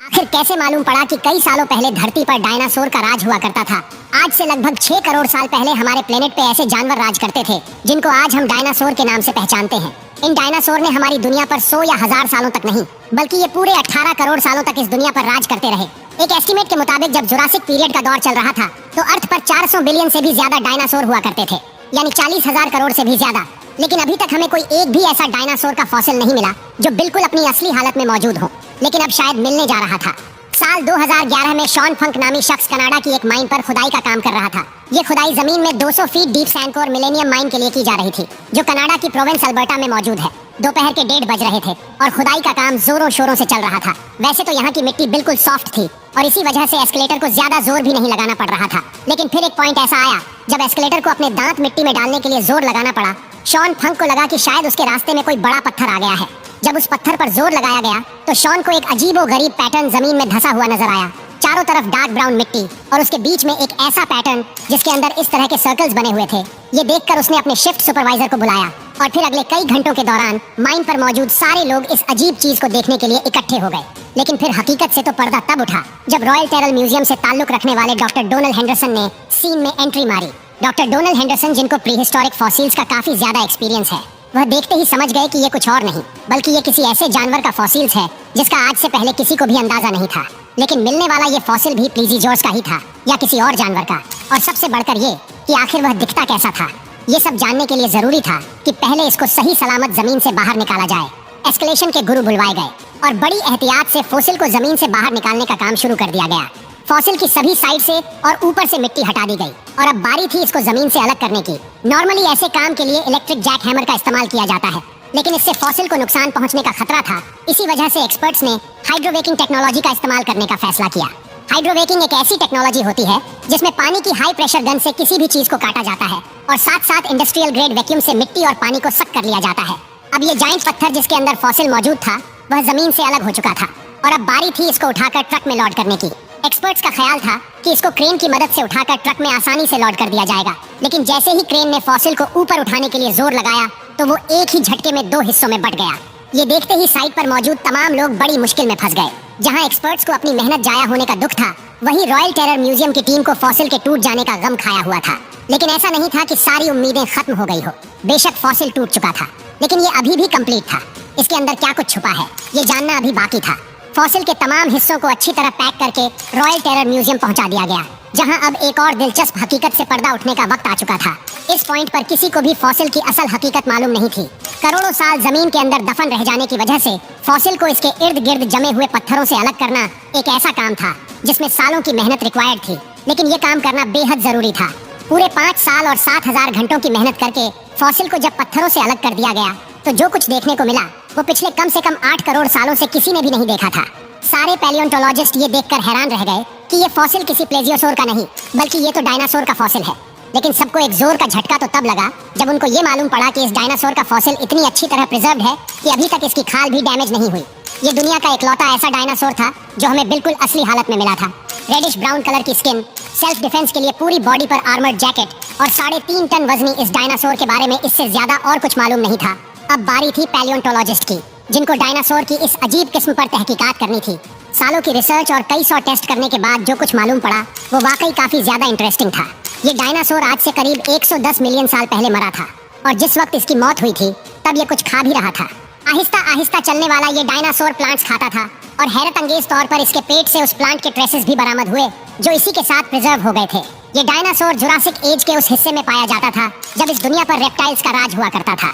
आखिर कैसे मालूम पड़ा कि कई सालों पहले धरती पर डायनासोर का राज हुआ करता था। आज से लगभग 6 करोड़ साल पहले हमारे प्लेनेट पे ऐसे जानवर राज करते थे जिनको आज हम डायनासोर के नाम से पहचानते हैं। इन डायनासोर ने हमारी दुनिया पर 100 या 1000 सालों तक नहीं बल्कि ये पूरे 18 करोड़ सालों तक इस दुनिया पर राज करते रहे। एक एस्टीमेट के मुताबिक जब जुरासिक पीरियड का दौर चल रहा था तो अर्थ पर 400 बिलियन से भी ज्यादा डायनासोर हुआ करते थे, यानी 40,000 करोड़ से भी ज्यादा। लेकिन अभी तक हमें कोई एक भी ऐसा डायनासोर का फॉसिल नहीं मिला जो बिल्कुल अपनी असली हालत में मौजूद हो, लेकिन अब शायद मिलने जा रहा था। साल 2011 में शॉन फंक नामी शख्स कनाडा की एक माइन पर खुदाई का काम कर रहा था। ये खुदाई जमीन में 200 फीट डीप सैंडकोर मिलेनियम माइन के लिए की जा रही थी, जो कनाडा की प्रोविंस अल्बर्टा में मौजूद है। दोपहर के 1:30 बज रहे थे और खुदाई का काम जोरों शोरों से चल रहा था। वैसे तो यहाँ की मिट्टी बिल्कुल सॉफ्ट थी और इसी वजह से एस्केलेटर को ज्यादा जोर भी नहीं लगाना पड़ रहा था। लेकिन फिर एक पॉइंट ऐसा आया जब एस्केलेटर को अपने दांत मिट्टी में डालने के लिए जोर लगाना पड़ा। शॉन फंक को लगा कि शायद उसके रास्ते में कोई बड़ा पत्थर आ गया है। जब उस पत्थर पर जोर लगाया गया तो शॉन को एक अजीबोगरीब पैटर्न जमीन में धंसा हुआ नजर आया। चारों तरफ डार्क ब्राउन मिट्टी और उसके बीच में एक ऐसा पैटर्न जिसके अंदर इस तरह के सर्कल्स बने हुए थे। ये देखकर उसने अपने शिफ्ट सुपरवाइजर को बुलाया और फिर अगले कई घंटों के दौरान माइन पर मौजूद सारे लोग इस अजीब चीज को देखने के लिए इकट्ठे हो गए। लेकिन फिर हकीकत से तो पर्दा तब उठा जब रॉयल टेरल म्यूजियम से ताल्लुक रखने वाले डॉक्टर डोनल हेंडरसन ने सीन में एंट्री मारी। डॉक्टर डोनल हेंडरसन, जिनको प्रीहिस्टोरिक फॉसिल्स का काफी ज्यादा एक्सपीरियंस है, वह देखते ही समझ गए कि ये कुछ और नहीं बल्कि ये किसी ऐसे जानवर का फॉसिल्स है जिसका आज से पहले किसी को भी अंदाजा नहीं था। लेकिन मिलने वाला ये फॉसिल भी प्लीजियोर्स का ही था या किसी और जानवर का। और सबसे बढ़कर ये कि आखिर वह दिखता कैसा था। ये सब जानने के लिए जरूरी था कि पहले इसको सही सलामत जमीन से बाहर निकाला जाए। एस्केलेशन के गुरु बुलवाए गए और बड़ी एहतियात से फॉसिल को जमीन से बाहर निकालने का काम शुरू कर दिया गया। फॉसिल की सभी साइड से और ऊपर से मिट्टी हटा दी गई और अब बारी थी इसको जमीन से अलग करने की। नॉर्मली ऐसे काम के लिए इलेक्ट्रिक जैक हैमर का इस्तेमाल किया जाता है, लेकिन इससे फॉसिल को नुकसान पहुंचने का खतरा था। इसी वजह से एक्सपर्ट्स ने हाइड्रोवेकिंग टेक्नोलॉजी का इस्तेमाल करने का फैसला किया। हाइड्रोवेकिंग एक ऐसी टेक्नोलॉजी होती है जिसमें पानी की हाई प्रेशर गन से किसी भी चीज को काटा जाता है और साथ साथ इंडस्ट्रियल ग्रेड वैक्यूम से मिट्टी और पानी को सक कर लिया जाता है। अब ये जाइंट पत्थर जिसके अंदर फॉसिल मौजूद था वह जमीन से अलग हो चुका था और अब बारी थी इसको उठाकर ट्रक में लोड करने की। एक्सपर्ट्स का ख्याल था कि इसको क्रेन की मदद से उठाकर ट्रक में आसानी से लोड कर दिया जाएगा, लेकिन जैसे ही क्रेन ने फॉसिल को ऊपर उठाने के लिए जोर लगाया तो वो एक ही झटके में 2 हिस्सों में बट गया। ये देखते ही साइट पर मौजूद तमाम लोग बड़ी मुश्किल में फंस गए। जहां एक्सपर्ट्स को अपनी मेहनत जाया होने का दुख था, वहीं रॉयल टेरर म्यूजियम की टीम को फॉसिल के टूट जाने का गम खाया हुआ था। लेकिन ऐसा नहीं था कि सारी उम्मीदें खत्म हो गई हो। बेशक फॉसिल टूट चुका था, लेकिन ये अभी भी कंप्लीट था। इसके अंदर क्या कुछ छुपा है ये जानना अभी बाकी था। फॉसिल के तमाम हिस्सों को अच्छी तरह पैक करके रॉयल टेरर म्यूजियम पहुंचा दिया गया, जहां अब एक और दिलचस्प हकीकत से पर्दा उठने का वक्त आ चुका था। इस पॉइंट पर किसी को भी फॉसिल की असल हकीकत मालूम नहीं थी। करोड़ों साल जमीन के अंदर दफन रह जाने की वजह से फॉसिल को इसके इर्द गिर्द जमे हुए पत्थरों से अलग करना एक ऐसा काम था जिसमें सालों की मेहनत रिक्वायर्ड थी, लेकिन ये काम करना बेहद जरूरी था। पूरे 5 साल और 7,000 घंटों की मेहनत करके फॉसिल को जब पत्थरों से अलग कर दिया गया तो जो कुछ देखने को मिला वो पिछले कम से कम 8 करोड़ सालों से किसी ने भी नहीं देखा था। सारे पैलियोंटोलॉजिस्ट ये देखकर हैरान रह गए कि ये फॉसिल किसी प्लेजियोसोर का नहीं बल्कि ये तो डायनासोर का फॉसिल है। लेकिन सबको एक जोर का झटका तो तब लगा जब उनको ये मालूम पड़ा कि इस डायनासोर का फॉसिल इतनी अच्छी तरह प्रिजर्व्ड है कि अभी तक इसकी खाल भी डैमेज नहीं हुई। ये दुनिया का इकलौता ऐसा डायनासोर था जो हमें बिल्कुल असली हालत में मिला था। रेडिश ब्राउन कलर की स्किन, सेल्फ डिफेंस के लिए पूरी बॉडी पर आर्मर्ड जैकेट और 3.5 टन वजनी इस डायनासोर के बारे में इससे ज्यादा और कुछ मालूम नहीं था। अब बारी थी पैलियोंटोलॉजिस्ट की, जिनको डायनासोर की इस अजीब किस्म पर तहकीकात करनी थी। सालों की रिसर्च और कई 100 टेस्ट करने के बाद जो कुछ मालूम पड़ा वो वाकई काफी ज्यादा इंटरेस्टिंग था। ये डायनासोर आज से करीब 110 मिलियन साल पहले मरा था और जिस वक्त इसकी मौत हुई थी तब ये कुछ खा भी रहा था। आहिस्ता आहिस्ता चलने वाला ये डायनासोर प्लांट्स खाता था और हैरत अंगेज तौर पर इसके पेट से उस प्लांट के ट्रेसेस भी बरामद हुए जो इसी के साथ प्रिजर्व हो गए थे। ये डायनासोर जुरासिक एज के उस हिस्से में पाया जाता था जब इस दुनिया पर रेप्टाइल्स का राज हुआ करता था।